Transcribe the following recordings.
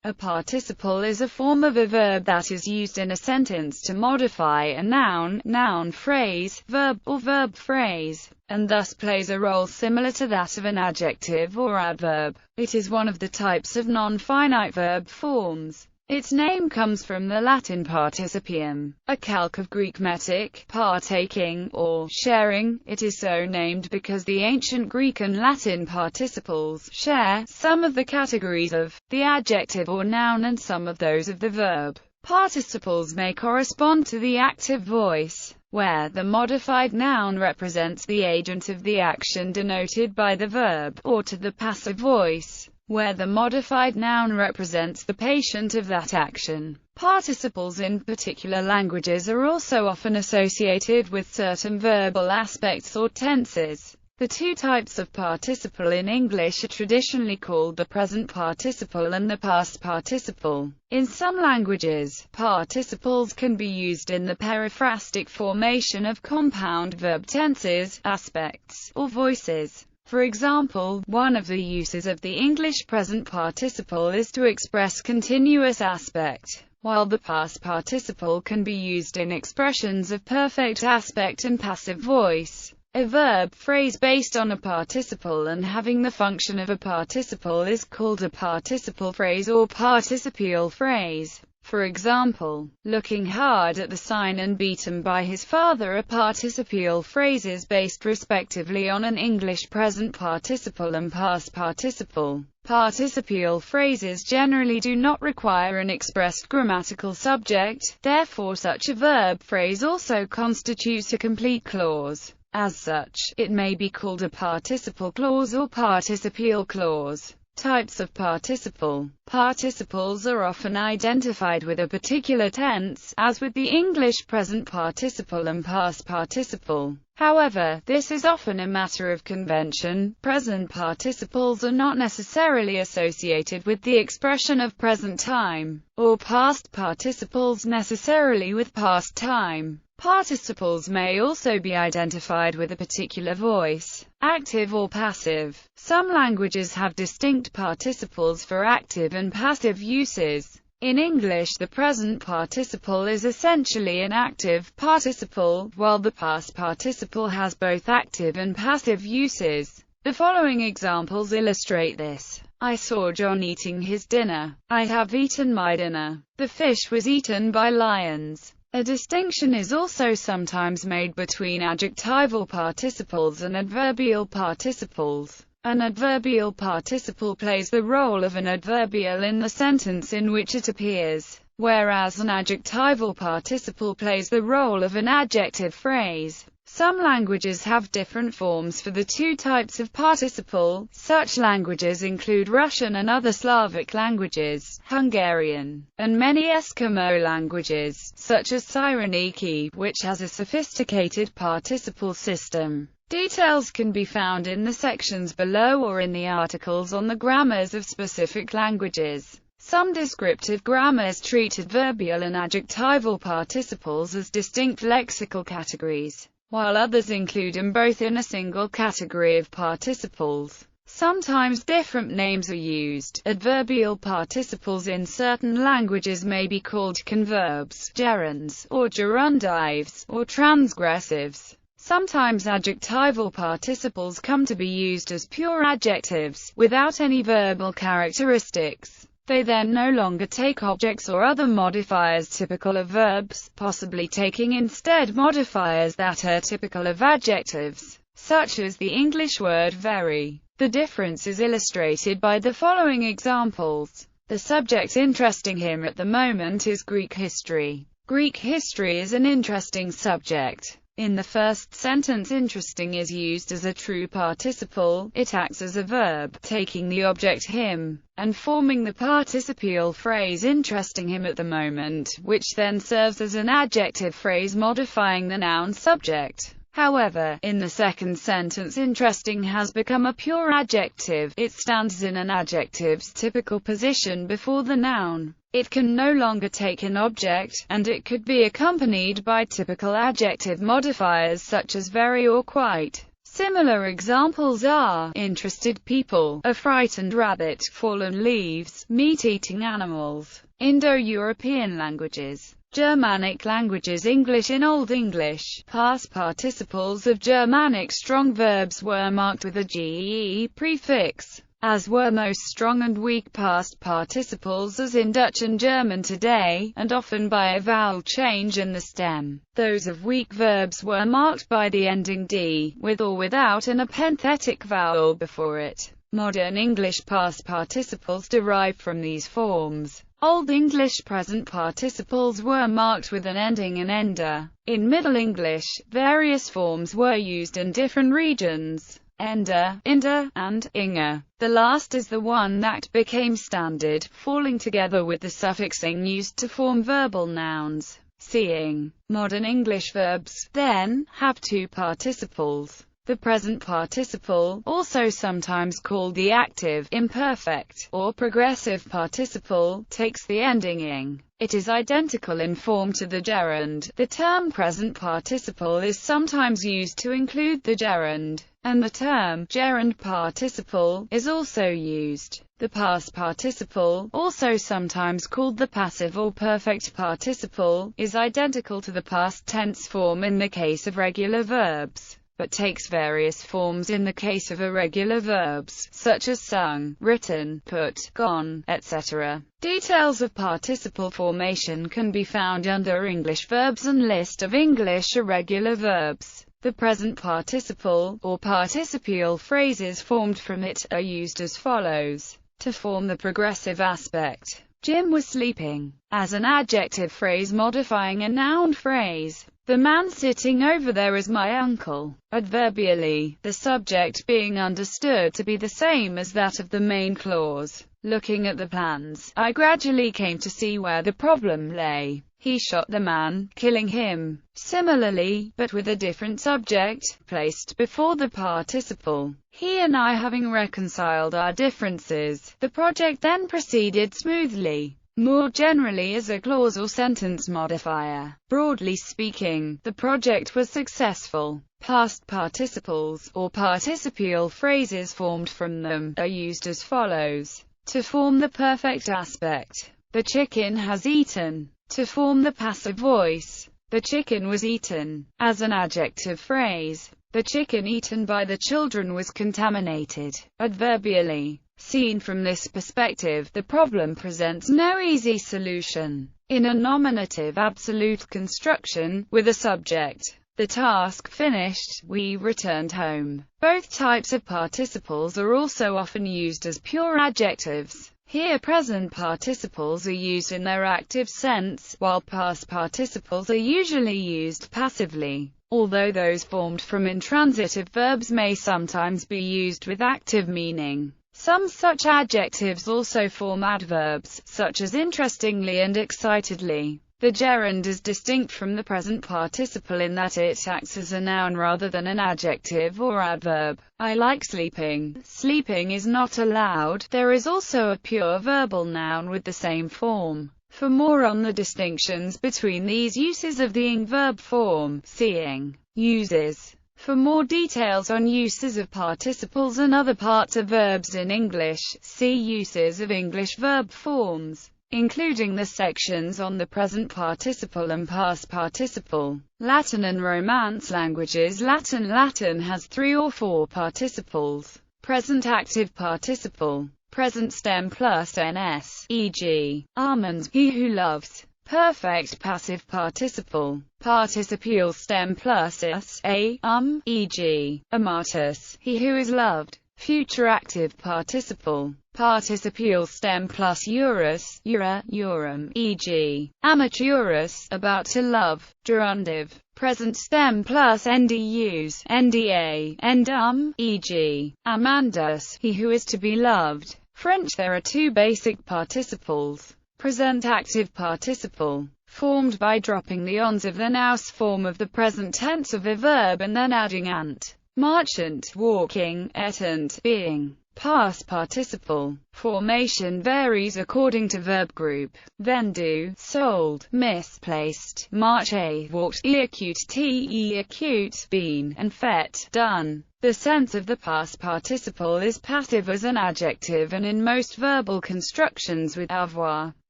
A participle is a form of a verb that is used in a sentence to modify a noun, noun phrase, verb, or verb phrase, and thus plays a role similar to that of an adjective or adverb. It is one of the types of non-finite verb forms. Its name comes from the Latin participium, a calque of Greek metic, partaking, or sharing. It is so named because the ancient Greek and Latin participles share some of the categories of the adjective or noun and some of those of the verb. Participles may correspond to the active voice, where the modified noun represents the agent of the action denoted by the verb, or to the passive voice, where the modified noun represents the patient of that action. Participles in particular languages are also often associated with certain verbal aspects or tenses. The two types of participle in English are traditionally called the present participle and the past participle. In some languages, participles can be used in the periphrastic formation of compound verb tenses, aspects, or voices. For example, one of the uses of the English present participle is to express continuous aspect, while the past participle can be used in expressions of perfect aspect and passive voice. A verb phrase based on a participle and having the function of a participle is called a participle phrase or participial phrase. For example, looking hard at the sign and beaten by his father are participial phrases based respectively on an English present participle and past participle. Participial phrases generally do not require an expressed grammatical subject, therefore such a verb phrase also constitutes a complete clause. As such, it may be called a participle clause or participial clause. Types of participle. Participles are often identified with a particular tense, as with the English present participle and past participle. However, this is often a matter of convention. Present participles are not necessarily associated with the expression of present time, or past participles necessarily with past time. Participles may also be identified with a particular voice, active or passive. Some languages have distinct participles for active and passive uses. In English, the present participle is essentially an active participle, while the past participle has both active and passive uses. The following examples illustrate this. I saw John eating his dinner. I have eaten my dinner. The fish was eaten by lions. A distinction is also sometimes made between adjectival participles and adverbial participles. An adverbial participle plays the role of an adverbial in the sentence in which it appears, whereas an adjectival participle plays the role of an adjective phrase. Some languages have different forms for the two types of participle. Such languages include Russian and other Slavic languages, Hungarian, and many Eskimo languages, such as Cyrenaica, which has a sophisticated participle system. Details can be found in the sections below or in the articles on the grammars of specific languages. Some descriptive grammars treat adverbial and adjectival participles as distinct lexical categories, while others include them both in a single category of participles. Sometimes different names are used. Adverbial participles in certain languages may be called converbs, gerunds, or gerundives, or transgressives. Sometimes adjectival participles come to be used as pure adjectives, without any verbal characteristics. They then no longer take objects or other modifiers typical of verbs, possibly taking instead modifiers that are typical of adjectives, such as the English word very. The difference is illustrated by the following examples. The subject interesting him at the moment is Greek history. Greek history is an interesting subject. In the first sentence, interesting is used as a true participle. It acts as a verb, taking the object him, and forming the participial phrase interesting him at the moment, which then serves as an adjective phrase modifying the noun subject. However, in the second sentence, interesting has become a pure adjective. It stands in an adjective's typical position before the noun. It can no longer take an object, and it could be accompanied by typical adjective modifiers such as very or quite. Similar examples are interested people, a frightened rabbit, fallen leaves, meat-eating animals. Indo-European languages. Germanic languages. English. In Old English, past participles of Germanic strong verbs were marked with a -ge prefix, as were most strong and weak past participles as in Dutch and German today, and often by a vowel change in the stem. Those of weak verbs were marked by the ending d, with or without an epenthetic vowel before it. Modern English past participles derive from these forms. Old English present participles were marked with an ending and ender. In Middle English, various forms were used in different regions. Ender, inder, and inger. The last is the one that became standard, falling together with the suffixing used to form verbal nouns. Seeing. Modern English verbs, then, have two participles. The present participle, also sometimes called the active, imperfect, or progressive participle, takes the ending ing. It is identical in form to the gerund. The term present participle is sometimes used to include the gerund, and the term gerund participle is also used. The past participle, also sometimes called the passive or perfect participle, is identical to the past tense form in the case of regular verbs, but takes various forms in the case of irregular verbs, such as sung, written, put, gone, etc. Details of participle formation can be found under English verbs and list of English irregular verbs. The present participle, or participial phrases formed from it, are used as follows. To form the progressive aspect, Jim was sleeping, as an adjective phrase modifying a noun phrase. The man sitting over there is my uncle. Adverbially, the subject being understood to be the same as that of the main clause. Looking at the plans, I gradually came to see where the problem lay. He shot the man, killing him. Similarly, but with a different subject, placed before the participle. He and I having reconciled our differences, the project then proceeded smoothly. More generally as a clause or sentence modifier. Broadly speaking, the project was successful. Past participles, or participial phrases formed from them, are used as follows. To form the perfect aspect, the chicken has eaten. To form the passive voice, the chicken was eaten. As an adjective phrase, the chicken eaten by the children was contaminated. Adverbially, seen from this perspective, the problem presents no easy solution. In a nominative absolute construction, with a subject, the task finished, we returned home. Both types of participles are also often used as pure adjectives. Here present participles are used in their active sense, while past participles are usually used passively, although those formed from intransitive verbs may sometimes be used with active meaning. Some such adjectives also form adverbs, such as interestingly and excitedly. The gerund is distinct from the present participle in that it acts as a noun rather than an adjective or adverb. I like sleeping. Sleeping is not allowed. There is also a pure verbal noun with the same form. For more on the distinctions between these uses of the ing verb form, seeing. Uses. For more details on uses of participles and other parts of verbs in English, see uses of English verb forms, including the sections on the present participle and past participle. Latin and Romance languages. Latin has 3 or 4 participles. Present active participle, present stem plus ns, e.g., almond, he who loves. Perfect passive participle, participial stem plus s, e.g., amatus, he who is loved. Future active participle, participial stem plus eurus, eurum, e.g., amaturus, about to love. Gerundive, present stem plus ndus, nda, endum, e.g., amandus, he who is to be loved. French. There are 2 basic participles. Present active participle, formed by dropping the ons of the nous form of the present tense of a verb and then adding ant. Marchant, walking, etant, being. Past participle. Formation varies according to verb group. Vendu, sold, misplaced, march a, walked, acute te, acute, been, and fet, done. The sense of the past participle is passive as an adjective and in most verbal constructions with avoir,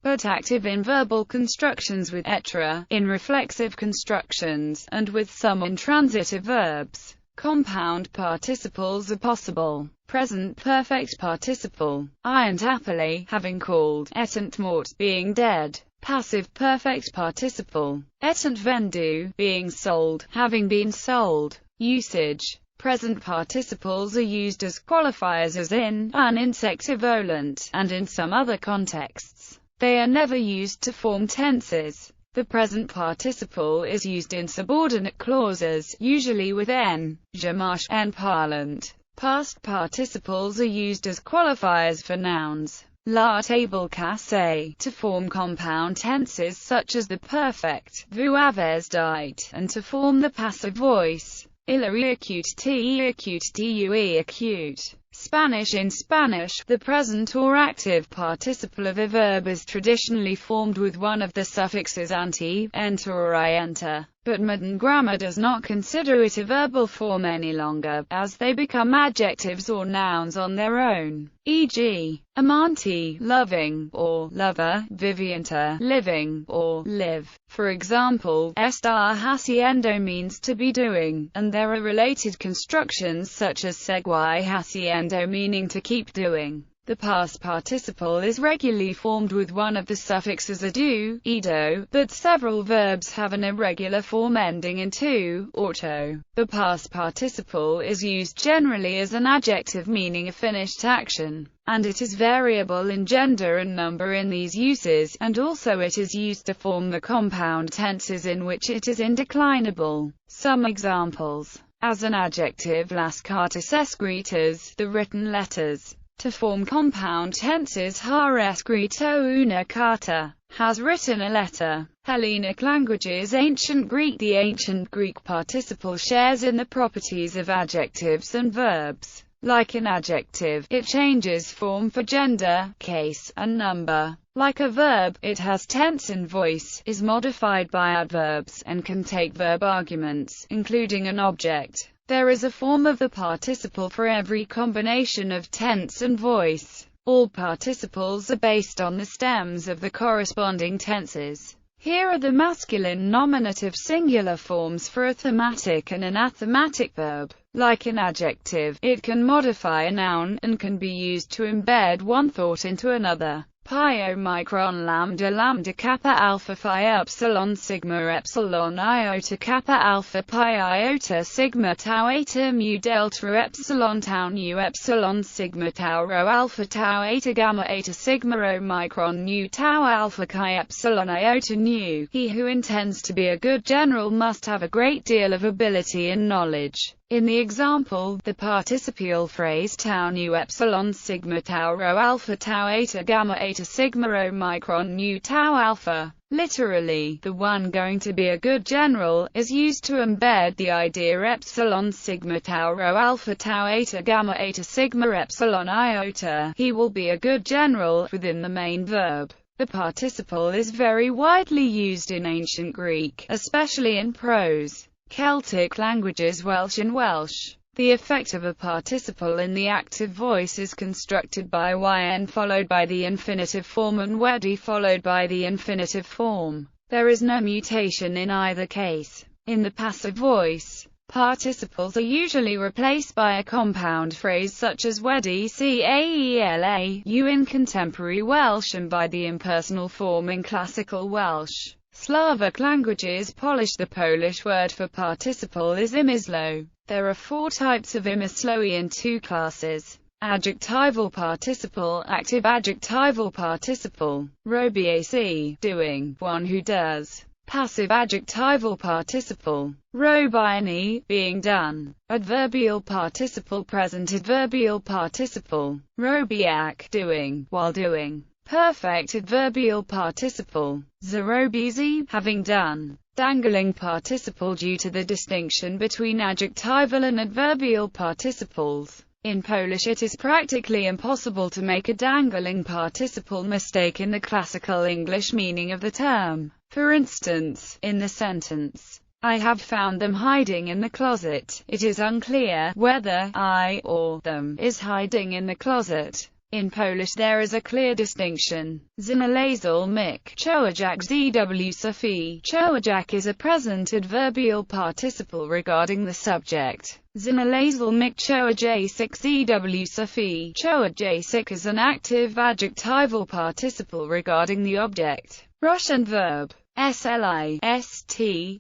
but active in verbal constructions with être, in reflexive constructions, and with some intransitive verbs. Compound participles are possible. Present perfect participle. Iant happily, having called, etant mort, being dead. Passive perfect participle. Etant vendu, being sold, having been sold. Usage. Present participles are used as qualifiers as in, an insectivolant, and in some other contexts. They are never used to form tenses. The present participle is used in subordinate clauses, usually with n, je marche, en parlant. Past participles are used as qualifiers for nouns. La table cassée, to form compound tenses such as the perfect, vous avez dit, and to form the passive voice. Il a acute te acute due acute. Spanish. In Spanish, the present or active participle of a verb is traditionally formed with one of the suffixes anti, enter or I enter, but modern grammar does not consider it a verbal form any longer, as they become adjectives or nouns on their own, e.g., amanti, loving, or lover, viviente, living, or live. For example, estar haciendo means to be doing, and there are related constructions such as seguir haciendo meaning to keep doing. The past participle is regularly formed with one of the suffixes ado, edo, but several verbs have an irregular form ending in to, orto. The past participle is used generally as an adjective meaning a finished action, and it is variable in gender and number in these uses, and also it is used to form the compound tenses in which it is indeclinable. Some examples. As an adjective, las cartas escritas, the written letters. To form compound tenses, ha escrito una carta, has written a letter. Hellenic languages. Ancient Greek. The ancient Greek participle shares in the properties of adjectives and verbs. Like an adjective, it changes form for gender, case, and number. Like a verb, it has tense and voice, is modified by adverbs, and can take verb arguments, including an object. There is a form of the participle for every combination of tense and voice. All participles are based on the stems of the corresponding tenses. Here are the masculine nominative singular forms for a thematic and an athematic verb. Like an adjective, it can modify a noun, and can be used to embed one thought into another. Pi omicron lambda kappa alpha phi epsilon sigma epsilon iota kappa alpha pi iota sigma tau eta mu delta epsilon tau nu epsilon sigma tau rho alpha tau eta gamma eta sigma omicron nu tau alpha chi epsilon iota nu. He who intends to be a good general must have a great deal of ability and knowledge. In the example, the participial phrase tau nu epsilon sigma tau rho alpha tau eta gamma eta sigma omicron nu tau alpha, literally, the one going to be a good general, is used to embed the idea epsilon sigma tau rho alpha tau eta gamma eta sigma epsilon iota, he will be a good general, within the main verb. The participle is very widely used in ancient Greek, especially in prose. Celtic languages. Welsh. In Welsh, the effect of a participle in the active voice is constructed by yn followed by the infinitive form and wedi followed by the infinitive form. There is no mutation in either case. In the passive voice, participles are usually replaced by a compound phrase such as wedi caela, in contemporary Welsh, and by the impersonal form in classical Welsh. Slavic languages. Polish. The Polish word for participle is imyslo. There are 4 types of imysloe in 2 classes. Adjectival participle, active adjectival participle, robiac, doing, one who does. Passive adjectival participle, robiani, being done. Adverbial participle, present adverbial participle, robiac, doing, while doing. Perfect adverbial participle, zarobizi, having done. Dangling participle. Due to the distinction between adjectival and adverbial participles, In Polish it is practically impossible to make a dangling participle mistake in the classical English meaning of the term. For instance, in the sentence, "I have found them hiding in the closet," it is unclear whether "I" or "them" is hiding in the closet. In Polish there is a clear distinction. Znalazł mich człowiek zw Sophie. Człowiek is a present adverbial participle regarding the subject. Znalazł mich człowiek zw Sophie. Człowiek is an active adjectival participle regarding the object. Russian verb. Slist,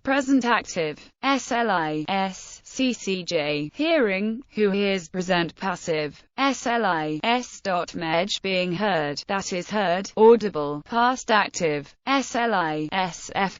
present active. Slicj, hearing, who hears, present passive. Slis. Being heard, that is heard, audible, past active. Slisf.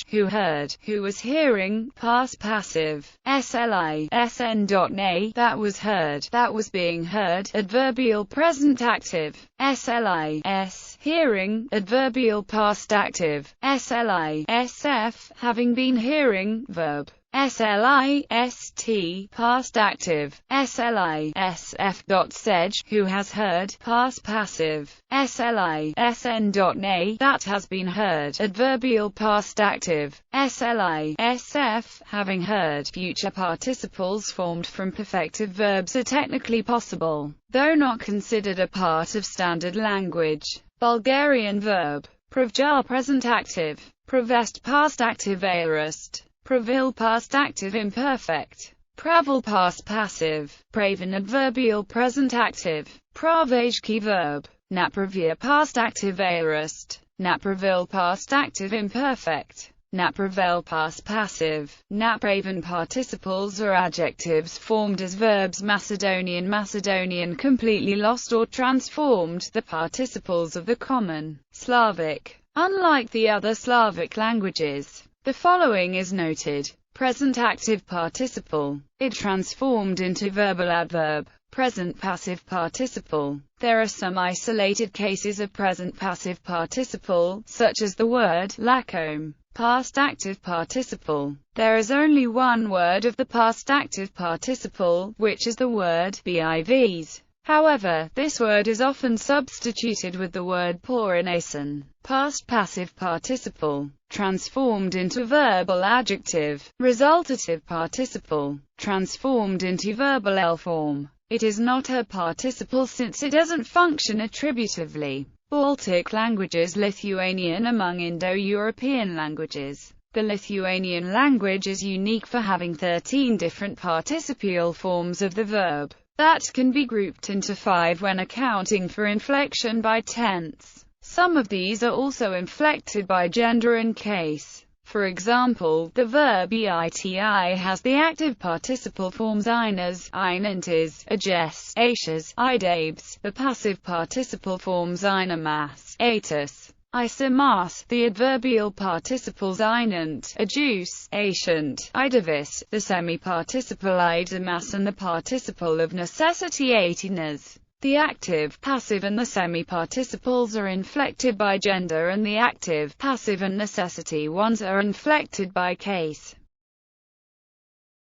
Who heard, who was hearing, past passive. Slisn. That was heard, that was being heard, adverbial present active. Slis. Hearing, adverbial past active. Slisf. Having been hearing, verb. Slist, past active. Slisf. Who has heard, past passive. Slisn. That has been heard, adverbial past active. Slisf. Having heard. Future participles formed from perfective verbs are technically possible, though not considered a part of standard language. Bulgarian verb. Pravjar present active. Pravest past active aorist. Pravil past active imperfect. Pravil past passive. Praven adverbial present active. Pravajki verb. Napravir past active aorist. Napravil past active imperfect. Napravel past passive. Napraven participles or adjectives formed as verbs. Macedonian completely lost or transformed the participles of the common Slavic. Unlike the other Slavic languages, the following is noted. Present active participle. It transformed into verbal adverb. Present passive participle. There are some isolated cases of present passive participle, such as the word lacome. Past active participle. There is only one word of the past active participle, which is the word bivs. However, this word is often substituted with the word porinason. Past passive participle. Transformed into verbal adjective. Resultative participle. Transformed into verbal L form. It is not a participle since it doesn't function attributively. Baltic languages. Lithuanian among Indo-European languages. The Lithuanian language is unique for having 13 different participial forms of the verb, that can be grouped into 5 when accounting for inflection by tense. Some of these are also inflected by gender and case. For example, the verb eiti has the active participle forms einas, einantis, ages, aishas, idabes. The passive participle forms einamas, atus, isimas. The adverbial participles einant, adduce, ancient, idavis. The semi-participle idamas and the participle of necessity aitinas. The active, passive and the semi-participles are inflected by gender and the active, passive and necessity ones are inflected by case.